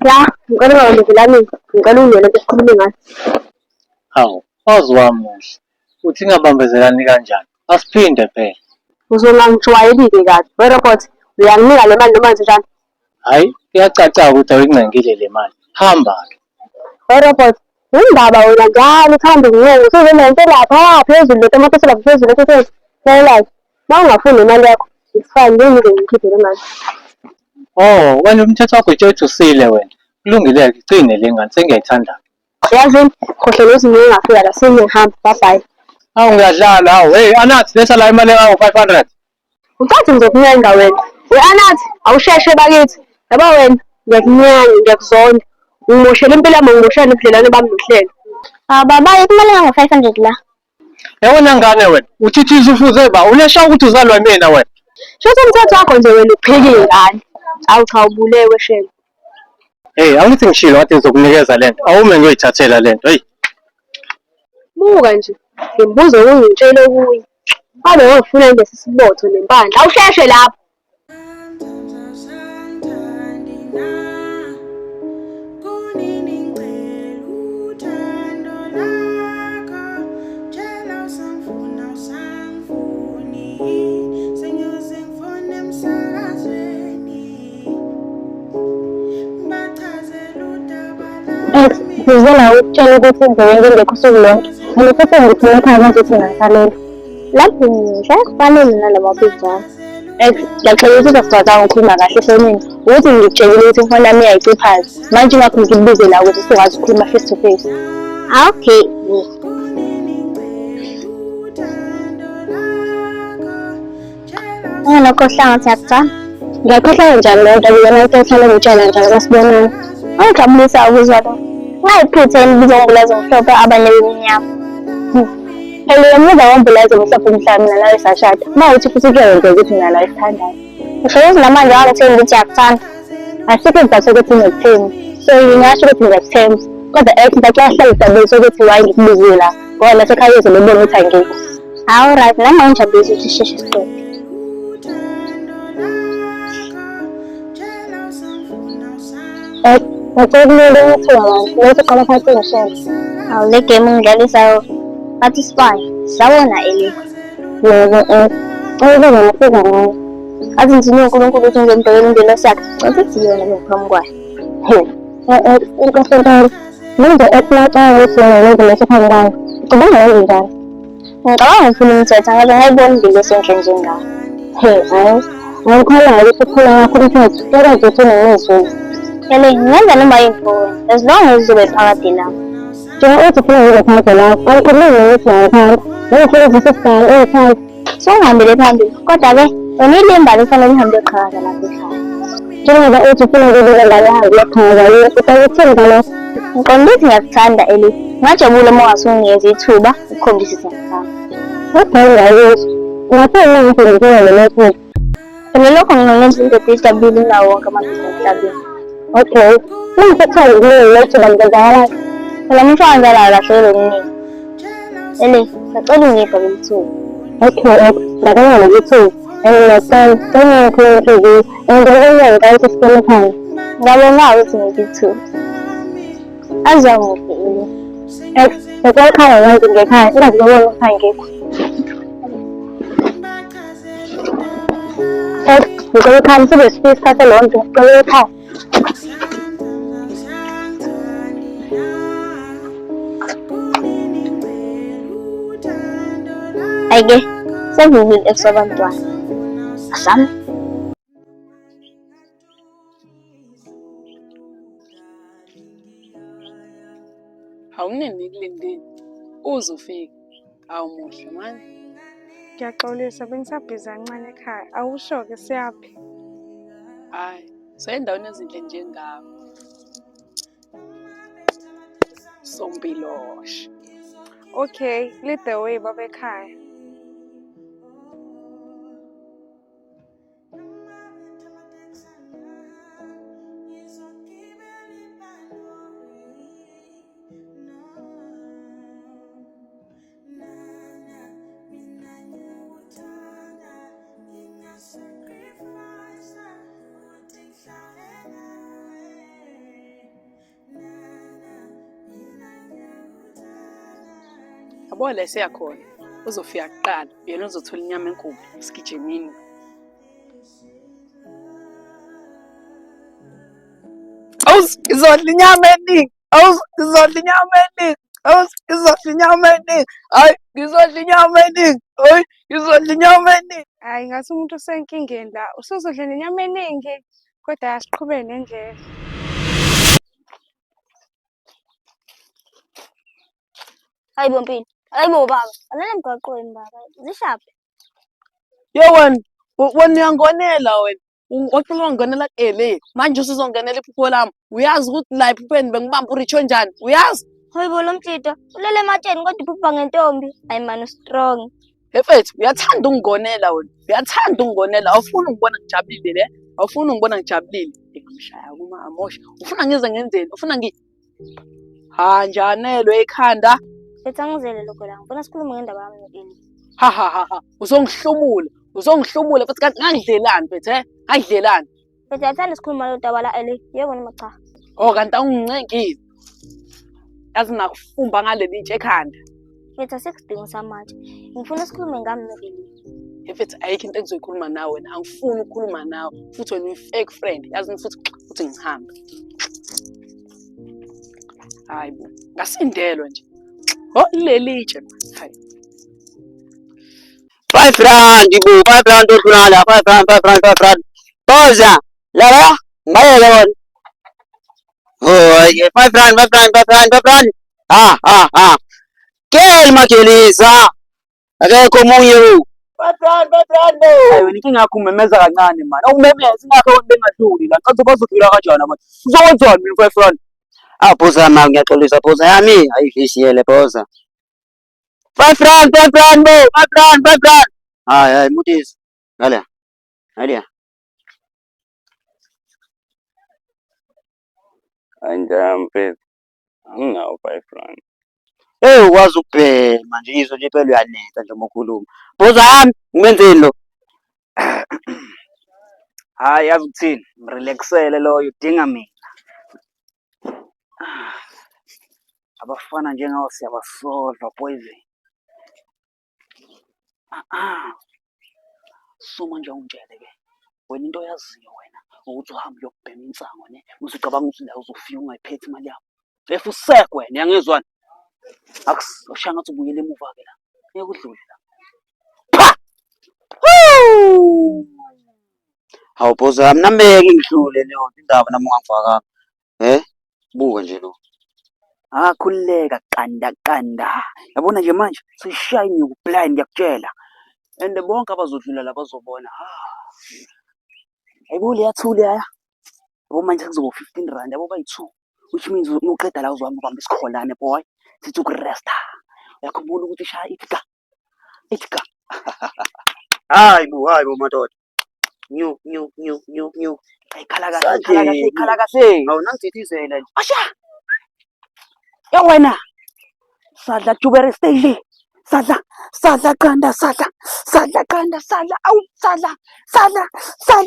Ya, ngicela ungangezelani, ngicela ungene sikhulume ngayo. Hawu, wazi wami muhle. Uthi ngabambezelani kanjani? Asiphinde phela. Uzongangijwayeli-ke kabi. We-robot, uyanginika le mali noma kanjani? Hhayi, kuyacaca ukuthi awuyingcengile le mali. Hamba-ke. We-robot, indaba wena njalo uthanda ukuncenga usuzonento lapha phezulu le tamatisi lapha phezulu ekhetheni. Lalelayo, uma ungafuni imali yakho, it's fine, ngeke ngikhiphe le mali. Oh, wena umthetho wakho ujwayele wena. Kulungile-ke, gcine le ngane, sengiyayithanda. Yazini, khohlele ukuthi ngike ngafika la, sengiyahamba, bye bye. Hawu ngiyadlala, hawu. Hey, Anathi, letha la imali engango-500. Ucathi ngizokunyanga wena. We-Anathi, awusheshe bakithi. Yaba wena, ngiyakunyanga, ngiyakuzonda. Ngimoshela impilo yami, ngimoshela nobudlelwane bami nohlelo. Baba, kumele ngango-500 la. Yabona ngane wena, uthithisa ufuze ba, uneshawa ukuthi uzalwa mina wena. Shuthi umthetho wakho nje wena uphike ingane. Awu cha ubulewe shame. Hey, angithi ngishilo kade ngizokunikeza lento. Awume ngiyoyithathela lento. Hey. Buka nje, ngimbuze ungitshele okunye. Ngabe ngifuna lesi sibotho nempandla. Awusheshe lapho. Ngizela ukutshela ukuthi ngiyeke ngekho usuku lonke. Mina futhi ngifuna ekhaya manje ukuthi ngingasalela. Lapho ngisho kufanele nalabo bejana. Ngiyaxolisa ukuthi asicwazanga ukukhuluma kahle efonini. Ukuthi ngikutshelile ukuthi ifoni yami iyayiciphaza. Manje ngakho ngikubuze la ukuthi sikwazi ukukhuluma face to face. Okay. Ngiyakhohlanga Thathana. Ngiyakhohlanga njalo lento ngiyona into ehlala ngitshela njalo kasibonani. Ngijabulisa ukuzwa lokho. Ngayiphutha imibuzo ngobulazi omhlophe abanye bemnyama. Phela ngemuva kombulazi omhlophe mhla mina nawe sashada. Mawuthi futhi kuyenzeka ukuthi mina nawe sithandane. Ngisho ukuthi namanje wangithemba ukuthi uyakuthanda. Asikho isizathu sokuthi ngikuthembe. So ngingasho ukuthi ngiyakuthemba. Kodwa ngicela isabelo ukuthi why ngikubuzile la. Ngoba nasekhaya uzobe ubona ukuthi angikho. Hawu right, nami ngijabulisa ukuthi sheshe siqede. Ngicela ukuthi lethi qala phansi ngishele. Awu le game ngidlalisayo athi spy. Sawona eli. Yebo ngifika ngayo. Athi ngithi uNkulunkulu uthi ngembhekeni impilo sakhe. Ngathi yona ngiphambi kwayo. Inkosentana. Manje eplata ukuthi ngenze lesiphambi kwayo. Kubanga yenze njani? Ngicabanga ngifuna umthetho ngabe ngayibona impilo esenhle njengami. Hayi. Ngikholwa ukuthi ukhula ngakho umthetho. Kodwa nje usunemizwa. Ngenza noma yini as long as uzobe phakathi lapho. Njengoba uthi ufuna ngibe phakathi lapho, angikhulumi ukuthi ngiyayithanda. Ngifuna ukuthi sisigane uyithanda. Sungihambele phambili, kodwa-ke wena ilimbali kufanele uhambe uyoqhakaza lapha ekhaya. Njengoba uthi ufuna ukubika ingane yayo yokuqhakaza yini, uthini ngalokho? Ngiqonda ukuthi ngiyakuthanda Eli. Ngajabula uma ungasunginikeza ithuba ukukhombisa ukuthi ngiyakuthanda. Okay, ngiyakuzwa. Ungathini ukuthi ngifuna ngemethod? Phela lokho ngingenza indoda ejabulile nawo wonke amadoda emhlabeni. Okay. Mangikuthanda ukunika ithuba ngizenzakalayo. Phela umuntu owenzakala kalahlekelwe okuningi. Eli, ngicela ungiphe leli thuba. Okay, ngiyabona ukuthi ngiyacela ngikhuluma inhliziyo. Ngiyabona ukuthi sifuna ekhaya. Ngiyabona ukuthi ngiphe ithuba. Azwa muhle Eli. Ngicela ekhaya manje ngekhaya, ingaze ngibone ukuthi angikho. Ngicela ekhaya sibe isikhathi lonke, ngicela ekhaya. Ayike, sengivile esobantwana. Asami. Awunini nikulindile. Uzofika. Awumuhle manje. Ngiyaxolisa bengisabhizi kancane ekhaya. Awusho-ke siyaphi? Hayi, sendaweni ezinhle njengami. Sompilosha. Okay, lead the way baba ekhaya. Yabo la siyakhona. Uzofika kuqala, yena uzothola inyama enkulu, sigijimini. Ngizodla inyama eningi. Ngizodla inyama eningi. Ngizodla inyama eningi. Hayi, ngizodla inyama eningi. Hayi, ngizodla inyama eningi. Hhayi, ngathi umuntu usenkingeni la. Usuzodla nenyama eningi, kodwa asiqhubeke nendlela. Hayi bo Mpilo, hayi bo baba, alala emgwaqweni baba, zishaphi? Yo wena uyangonela wena. Waqala wangonela le. Manje usuzongenela iphupho lami. Uyazi ukuthi la ephupheni bengibamba uRicho njani? Uyazi? Hayi bo lo Mtshito, ulele ematsheni kodwa uphupha ngentombi. Hayi man, u-strong. Mfethu, uyathanda ungigonela wena. Uyathanda ungigonela. Awufuni ungibona ngijabulile le? Awufuni ungibona ngijabulile? Ngimshaya kuma amosha. Ufuna ngize ngenzeni? Ufuna njanelwe ekhanda. Bethi angizele lokho la, ngifuna sikhulume ngendaba yami no-Eli. Ha. Uzongihlumula futhi kanti ngangidlelani mfethu, ngangidlelani. Bethi uyathanda sikhuluma lo daba la Eli, yebo noma cha? Oh, kanti awungincengile. Yazi nakufumba ngaleli ntshe ekhanda. Bethi asekudinga samanje. Ngifuna sikhulume ngami no-Eli. Mfethu ayikho into engizoyikhuluma nawe wena. Angifuni ukukhuluma nawe. Futhi wena uyi-fake friend. Yazi futhi ngihambe. Hayi bo. Ngasindelwa nje. Oh, leli ntshe man. Hayi. 5 rand ibu 5 rand odlula la 5 rand Toza la ngayele wona oh 5 rand Kel makelisa akekho omunye 5 rand Hayi wena inkinga yakho umemeza kancane man. Awumemeza ingakho wena bengadluli la. Ngicela bazodlula kanjani manje? Uzokwenzani mina 5 rand? Phoza ma ngiyaxolisa phoza yami ayifishiyele phoza 5 rand bo 5 rand hayi mutisi ngale Anjampe. Anginawo 5 rand. ukwazi ukubhema manje izwe nje phela uyanetha nje mokhuluma phoza yami ngimenzeni lo Hayi yazi ukuthini? Mrelaxele loyo udinga mina. Abafana njengawo siyabasolva poison. So manje ungitshele ke. Wena into oyaziyo wena ukuthi uhambe uyokubhema insango ne. Usucabanga ukuthi la uzofika ungayiphethi imali yakho. Lefu usekwe wena yangizwani. Akushaya ngathi ubuyele emuva ke la. Uyakudlula la. hawu phoza yami nambeke ngidlule leyo indaba nami ungangifakanga buka nje lo Khululeka qanda. Yabona nje manje seshine ukublind ngiyakutshela. And bonke abazodlula la bazobona. Hayibo liyathula ya. Yabo manje kuzoba 15 rand yabo bayi2. Which means uqeda la uzohamba ubamba isikholane boy. Sithi ukuresta. Uyakhumbula ukuthi ishaya itika. hayi bo madoda nyu Ayikhala kahle. awunangithithizela nje Asha. Ya wena. Sadla tubere stage. Sadla qanda. Awu sadla.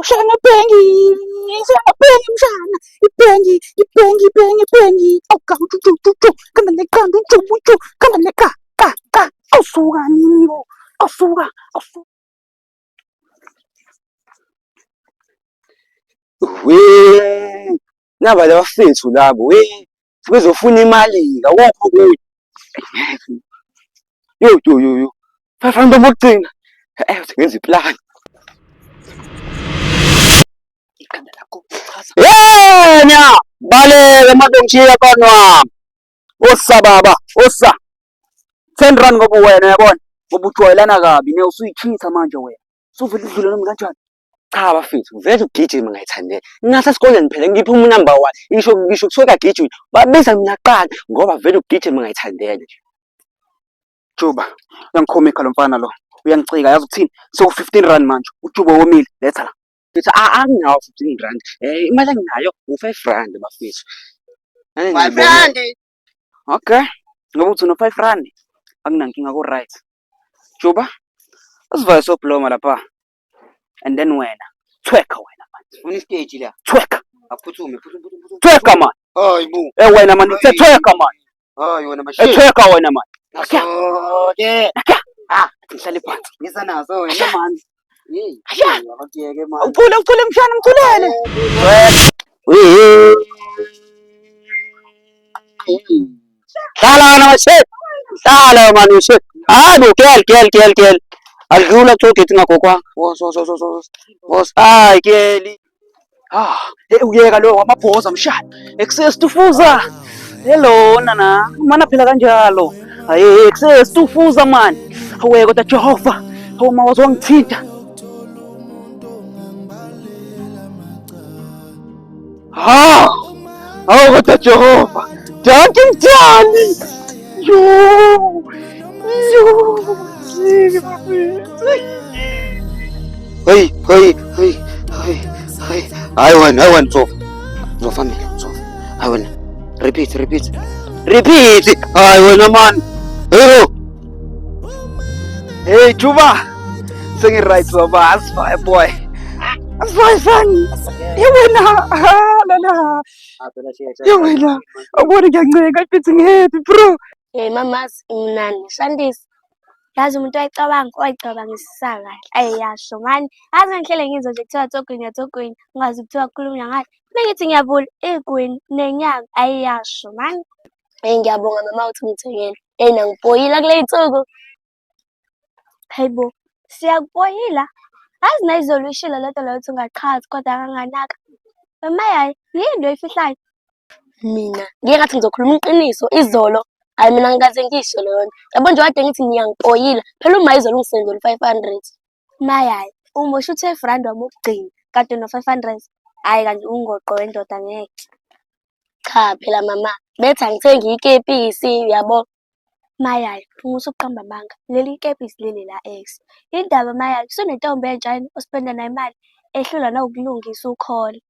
Ushaya ngebengi. Mshana. Ibengi. Awuka. Kama neqanda uju. Kama neka. Awusuka nini bo. Awusuka. we naba labafethu labo bezofuna imali awukho kuyo yo 5 rand bokugcina ngenza iplan Ikhanda lakho chaza. yena baleke madongiya kanwa osababa 10 rand ngoba wena yabona ngoba ujwayelana kabi ne usuyichitha manje wena suvela udlula nami kanjani cha bafethu vele ugijima ngayithandela ngase esikoleni phela ngiphuma number 1 ngisho kusuka gijima babiza mina qala ngoba vele ugijima ngayithandela nje Juba, uyangikhomeka lo mfana lo. Uyangicika yazi ukuthini? So 15 rand manje. Ujuba womile. Letha la. Ngithi anginawo 15 rand imali enginayo u5 rand bafethu 5 rand. Okay. Ngoba uthi no 5 rand. Akunankinga ko right. Juba, asivale sobloma lapha. And then wena. Thweka wena manje. uni stage la Thweka. aphuthume Thweka man. hayi bu Wena man, thweka man. hayi wena mashini Thweka wena man. Ke. Ah, ngihlale phansi. Ngisanazo wena man. Hey, Asha. awakuyeke man. Ucule mshana ngiculaele. Hlala na shit. Hlala man shit. Hayi kel. Adlula kuthi ngakokwa. Wos. Hayi keli. Ah, uyeka lo wamabhoza mshana. Ekusesitufuza. Hello nana. Mana phela kanjalo. Hayi ekusesitufuza man. Hawe kodwa Jehova. Hawu mawazo wangithinta. Ah, awu kodwa Jehova. Danke mthandi. Yo. Hey. Hayi wena Mtsofa. Uzofambile Mtsofa. Hayi wena. Repeat. Hayi wena man. Hey. Hey Juba. Singing right baba. Asify boy. Asify son. Yewena. Lala. Yewena. Awubona ngiyanceka ifithi ngihappy bro. Mamazi mnandi Shandisi. Yazi umuntu wayicabangisa kahle. Ayiyasho mani. Yazi ngihlele ngizwe nje kuthiwa Tsogwini. Ungazi kuthiwa kukhulunywa ngani. Bengithi ngiyabula igwini nenyanga ayiyasho mani. Ngiyabonga mama uthi ngithengele. Nangiboyila kule y'nsuku. Hayibo, siyakuboyila. Yazi nayizolo uyishilo lento leyo uthi ungaqhathi kodwa kanganaka. Mama yayi, yini into oyifihlayo? Mina ngike ngathi ngizokhuluma iqiniso izolo. Hayi mina ngikaze ngisho leyo nto. Yabo nje kade ngithi ngiyangiboyila. Phela uma izolo ungisendele 500. Mayayi, uma usho uthi efrandi wami ukugcina kade no 500. Hayi kanti ungoqo wendoda ngeke. Cha phela mama, bethi angithengi ikepisi uyabo. Mayayi, usuqamba amanga. Leli kepisi leli la ex. Indaba mayayi, sunentombi entsha yini ospenda nayo imali ehlula nawukulungisa ukholo.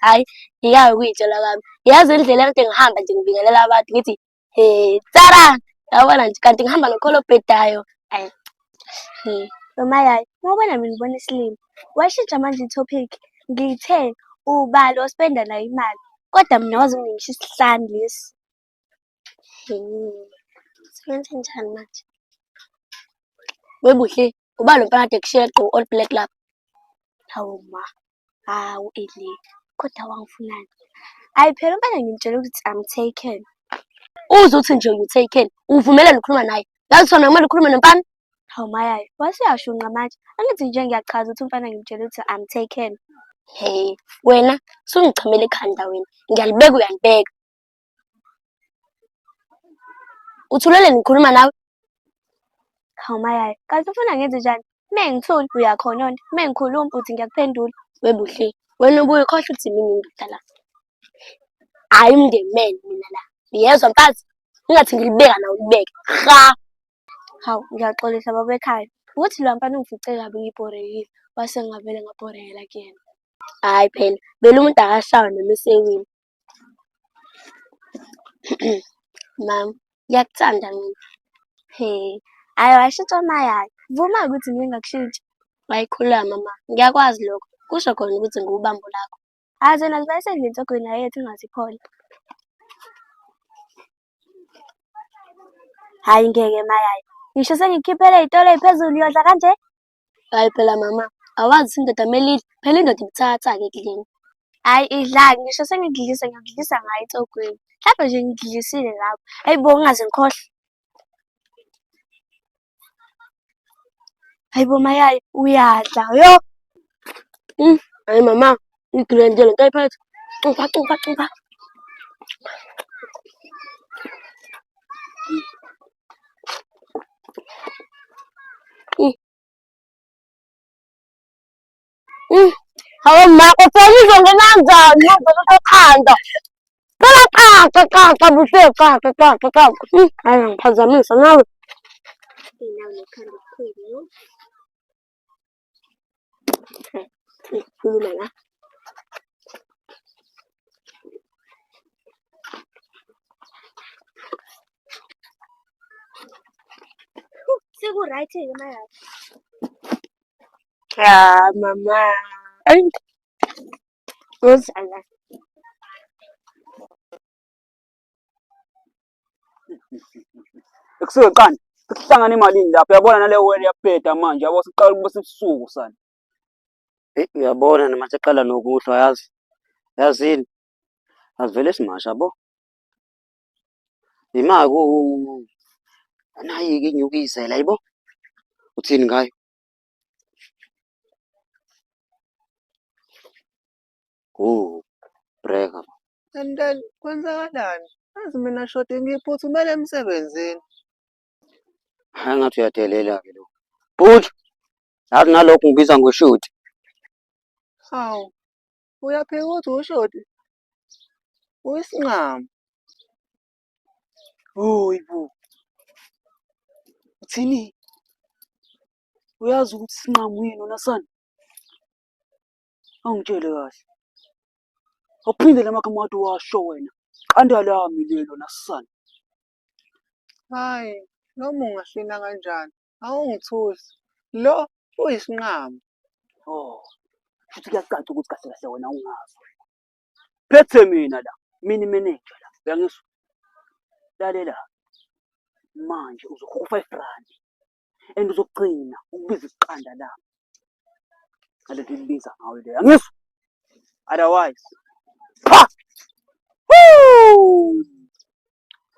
Hayi, ngiyake ukuyitshela kwami. Yazi indlela ekade ngihamba nje ngibingelela abantu ngithi, tsara! Yabona nje kanti ngihamba nokholo obhedayo. Ayi. Mayayi, ngibona mina ngibona isilimo. Washintsha manje i-topic. Ngithe ubali ospenda nayo imali. Kodwa mina wazi ungingisho isihlanu lesi. Senze njani manje? Webuhle, uba lo mfana kade kushiya egqoke all black lapha. Hawu ma. Hawu Eli, kodwa wangifunani? Hayi phela umfana ngimtshela ukuthi I'm taken. Uze uthi nje you taken, uvumelane ukukhuluma naye. Yazi sona kumele ukhulume nomfana? Hawu mayayi, wasiyashunqa manje. Angithi nje ngiyachaza ukuthi umfana ngimtshela ukuthi I'm taken. Hey, wena sungichamela ekhanda wena. Ngiyalibeka uyanibeka. Uthulele ngikhuluma nawe? Hawu mayayi, kanti ufuna ngenze njani? Mengithuli uyakhononda, mengikhuluma uthi ngiyakuphendula. Webuhle, wena ubuye ukhohlwa ukuthi mina ngingidala la. Hayi umngemeni mina la. Yezwa mfazi, ungathi ngilibeka nawe ulibeke. Ha! Hawu, ngiyaxolisa baba ekhaya. Ukuthi lo mfana ungifice kabi ngibhorekile, wase ngavele ngabhorekela kuyena. Hayi phela, vele umuntu akashawa noma esewini. Mama, ngiyakuthanda mina. Hayi washintsha mayayi. Vuma ukuthi ngingakushintshi. Wayikhuluma mama, ngiyakwazi lokho. Kusho khona ukuthi ngiwubambo lakho. Hayi zona zibe sendlini Tsogwini yethu ingaziphola. Hayi ngeke mayayi. Ngisho sengikukhiphele iy'tolo ey'phezulu uyodla kanje? Hayi phela mama, awazi ukuthi indoda melidla, phela indoda ibuthathaka ekudleni. Hayi idlani, ngisho sengikudlisa ngiyakudlisa ngayo Tsogwini. Mhlawumbe nje ngikudlisile lapho. Hayibo ungaze ngikhohlwe. Hayibo mayayi, uyadla yo. Hayi mama, ngigilende le nto ayiphethe. Cumpha. Hawu ma, ufuna izongena kanjani manje ekhanda? Phela qaqa buhle qaqa. Hayi ngiphazamisa nawe. Nawe nekhanda kukhulu. Khuluma la. Seku-right-ke manje. Mama. Ayi. Uzala. Ekusuke qanda sekuhlangana emalini lapho uyabona naleyo wena iyabheda manje yabo siqala kube sebusuku sana. Uyabona noma seqala nokuhlwa yazini asivele simasha yabo. Imaki nayi-ke inyuka izela yibo. Uthini ngayo? Breka. And then kwenzakalani? Azi mina shode ngiphuthumele emsebenzini. Hhayi ngathi uyadelela-ke lo. Bhuti, yazi nalokhu ngibiza ngoshoti. Hawu, uyaphika uthi ushodi? Uyisincamo. Hoyi bo. Uthini? Uyazi ukuthi sinqamu yini wena sana? Angitshele kahle. Awuphinde lamagama wakade washo wena. Qanda lami lelo nasana. Hayi, noma ungahlina kanjani, awungithusi. Lo uyisinqamo. Oh. Futhi kuyacaca ukuthi kahle kahle wena ungazi. Phethe mina la. Mina imeneja la. Uyangizwa? Lalela. Manje uzokhokha u5 and uzogcina ukubiza iqanda lami. Ngalento libiza ngayo le. Angizwa? Otherwise. Pa! Woo!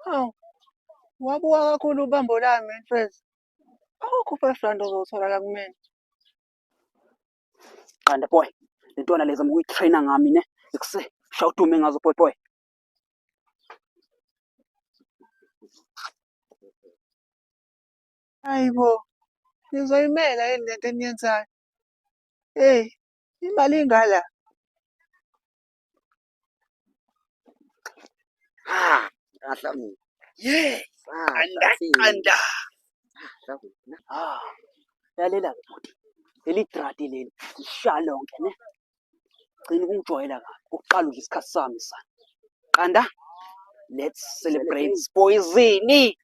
Hawu, wabuka kakhulu ubambo lami mfethu. Awukho u5 ozowuthola la kumina. Qanda boy. Lentwana leza ukuyitraina ngami ne. Ekuse shawudume ngazo boy. Hayibo, nizoyimela yini lento eniyenzayo? Hey, imali ingala. Ahlangene. Yes, qanda. Lalela futhi. Leli drati leli lishalonke ne. Gcina ukungijwayela kabi. Ukuqala nje isikhathi sami sana. Qanda. Let's celebrate Spoizini.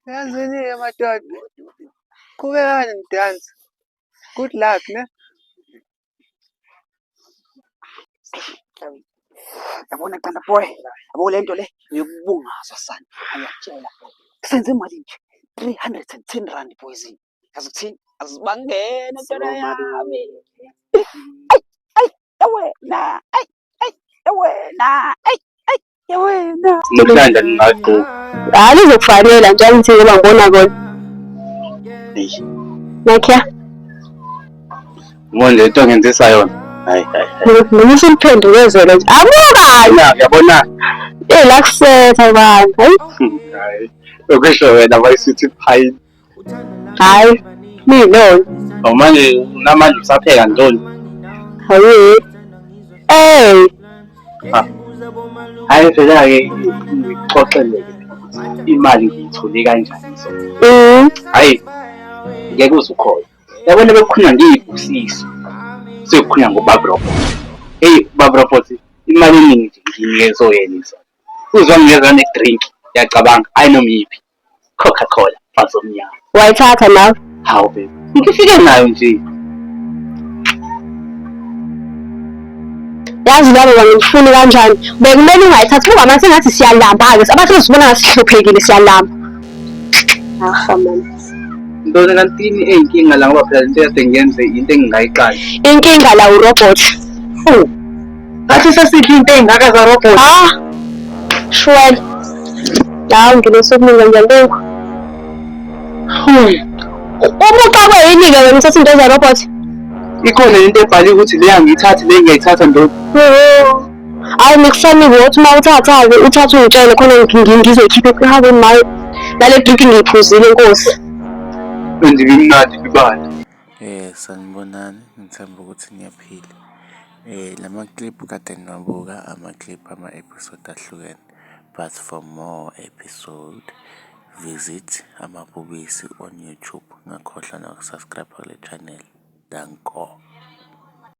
Yazini-ke madoda. Qhubekani nidanse. Good luck, ne? Yabona qanda boy. Yabo lento le uyokubungazwa sana. Ayakutshela. Senze imali nje. 310 rand Spoizini. Yazi ukuthini? Azibangene ntona yami. Yawena. Yawena. Yawena. Nokuhlanja ngingaqoki. Hayi lizokufanela nje angithi ngoba ngibona kona. Nakya. Ngibona lento ngenzisa yona. Hayi. Noma usiphendulezele nje. Abuka. Uyabona? La kusetha bani. Hayi. Okusho wena bayisithi pie. Hayi. Milo. Manje unamanje usapheka ntoni? Hayi. Hayi phela-ke ngixoxele imali ngiyithole kanjani so. Hayi ngeke uze ukhona. Yabona bekukhulunywa ngiyibhusisi. Sekukhulunywa ngobaba robot. Ubaba robot imali eningi nje ngiyinike yena so. Uzonginikeza ne-drink ngiyacabanga ayinoma yiphi. Coca-Cola mfazi omnyama. Wayithatha nawe? Hawu baby. Ngifike nayo nje. Yazi labo bangifuni kanjani bekumele ungayithathi ngoba manje ngathi siyalamba-ke abantu bazibona ngathi sihluphekile siyalamba. Man. Ntoni kanti ini eyinkinga la ngoba phela lento kade ngiyenze into engingayiqali. Inkinga la urobot. Ngathi sesiphi into ey'ngaka za-robot? Shwele la nginesokuninga ngiyaluka. Umuntu akweyini-ke wena uthatha into za-robot? Ikhona into ebhaliwe ukuthi le angiyithathi le ngiyayithatha ntoni? Hayi nikufanele ukuthi uma uthatha-ke uthathe ungitshele khona ngizoyikhipha ekhaya mayo lale drink ngiyiphuzile Nkosi. Nje imnandi ibala. Sanibonani, ngithemba ukuthi niyaphila. Lama clip kade ngiwabuka ama-clip ama-episode ahlukene. But for more episode visit Amabhubesi on YouTube. Ngakhohlwa nokusubscribe kule channel. Danko.